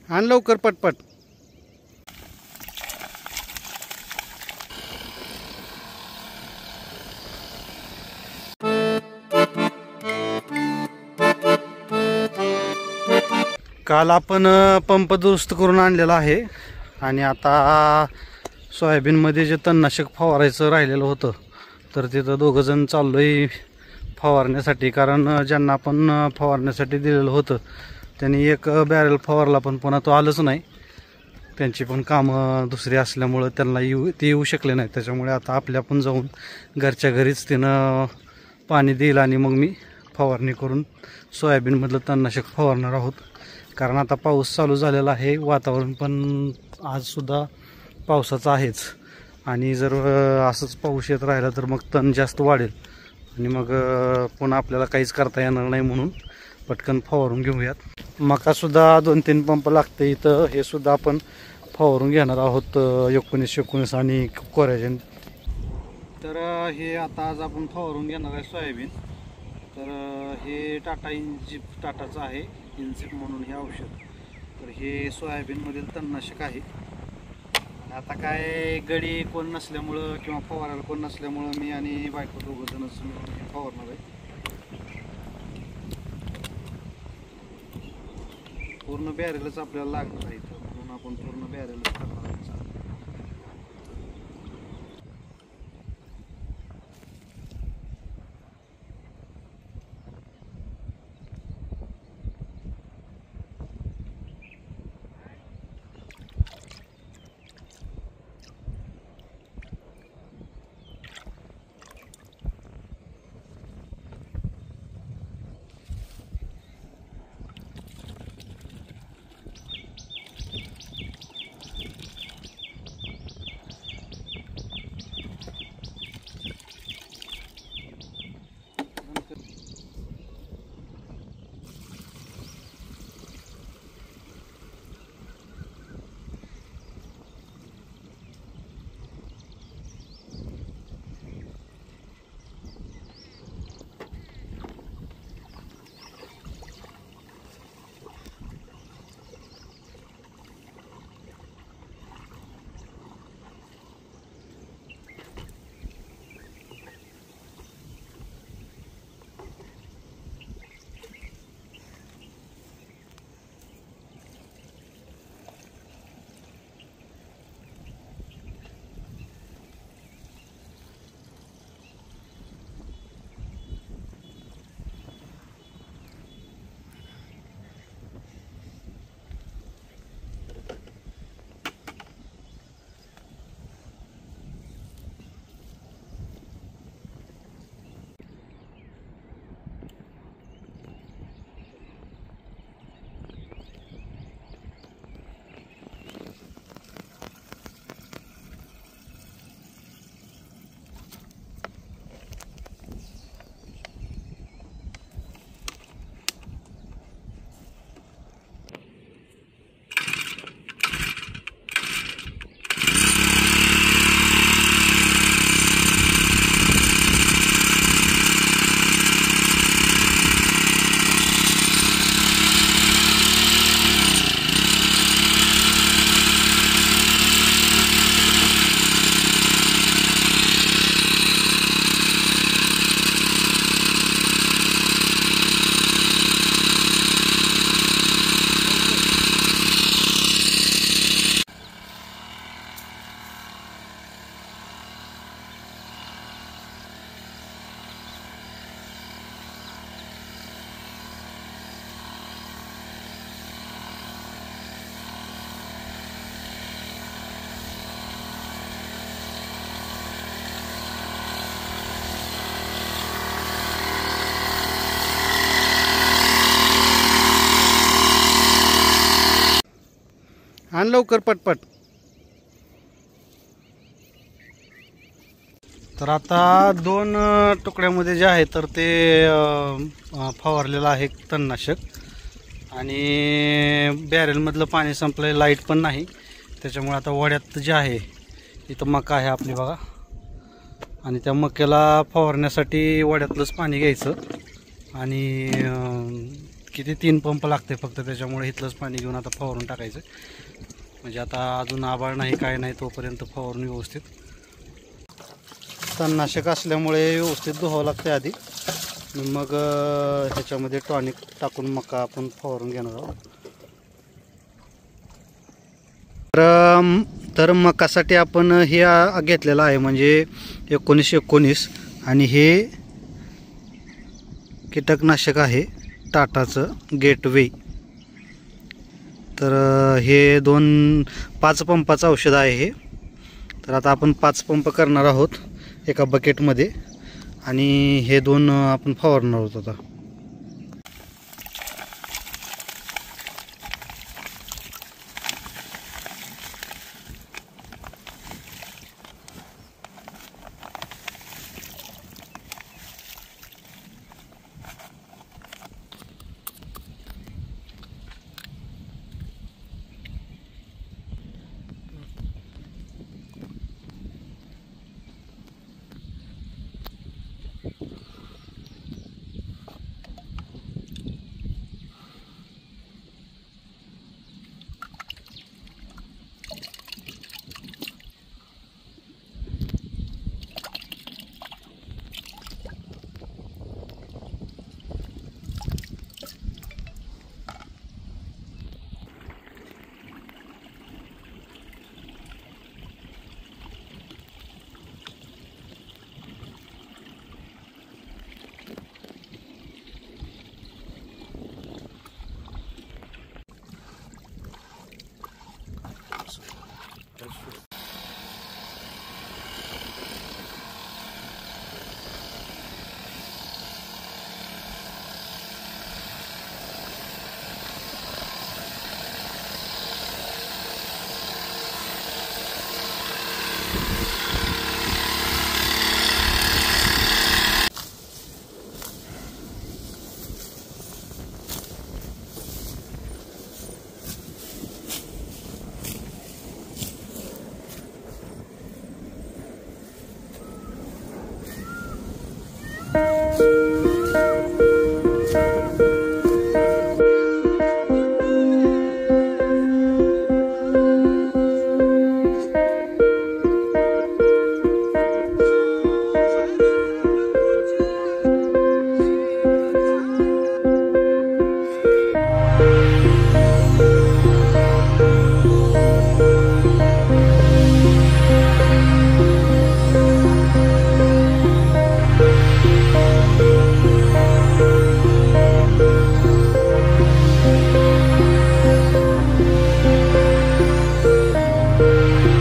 आण लवकर पटपट. काल आपण पंप दुरुस्त करून आणलेला आहे आणि आता सोयाबीनमध्ये जे तणनाशक फवारायचं राहिलेलं होतं तर तिथं दोघंजण चाललोय फवारण्यासाठी. कारण ज्यांना आपण फवारण्यासाठी दिलेलं होतं त्यांनी एक बॅरल फवारला पण पुन्हा तो आलंच नाही. त्यांची पण कामं दुसरी असल्यामुळं त्यांना येऊ शकले नाही. त्याच्यामुळे आता आपल्या पण जाऊन घरच्या घरीच तिनं पाणी देईल आणि मग मी फवारणी करून सोयाबीनमधलं तणनाशक फवारणार आहोत. कारण आता पाऊस चालू झालेला आहे, वातावरण पण आजसुद्धा पावसाचं आहेच आणि जर असंच पाऊस येत राहिला तर मग तण जास्त वाढेल आणि मग पुन्हा आपल्याला काहीच करता येणार नाही. म्हणून पटकन फवारून घेऊयात. मकासुद्धा 2-3 पंप लागते इथं, हे सुद्धा आपण फवारून घेणार आहोत 19-19 आणि कोराजेन. तर हे आता आज आपण फवारून घेणार आहे सोयाबीन. तर हे टाटाचं आहे इन्झिप म्हणून हे औषध. तर हे सोयाबीनमधील तणनाशक आहे. आता काय गडी कोण नसल्यामुळं किंवा फवारायला कोण नसल्यामुळं मी आणि बायको दोघंजणच फवारणार आहे. पूर्ण बॅरेलच आपल्याला लागणार आहे म्हणून आपण पूर्ण बॅरेलच करणार आहे. आण लवकर पटपट. तर आता 2 तुकड्यामध्ये जे आहे तर ते फवारलेलं आहे तणनाशक आणि बॅरेलमधलं पाणी संपलं, लाईट पण नाही. त्याच्यामुळे आता वड्यात जे आहे इथं मका आहे आपली बघा आणि त्या मक्याला फवारण्यासाठी वड्यातलंच पाणी घ्यायचं आणि किती 3 पंप लागते फक्त, त्याच्यामुळे इथलंच पाणी घेऊन आता फवारून टाकायचं. म्हणजे आता अजून आभाळ नाही काय नाही तोपर्यंत फवारून व्यवस्थित. तणनाशक असल्यामुळे व्यवस्थित धुवावं लागते आधी, मग ह्याच्यामध्ये टॉनिक टाकून मका आपण फवारून घेणार आहोत. तर मकासाठी आपण हे घेतलेलं आहे म्हणजे 1919 आणि हे कीटकनाशक आहे टाटाचं गेटवे. तर हे 5 पंपाचं औषध आहे हे. तर आता आपण 5 पंप करणार आहोत एका बकेटमध्ये आणि हे 2 आपण फवारणार आहोत आता.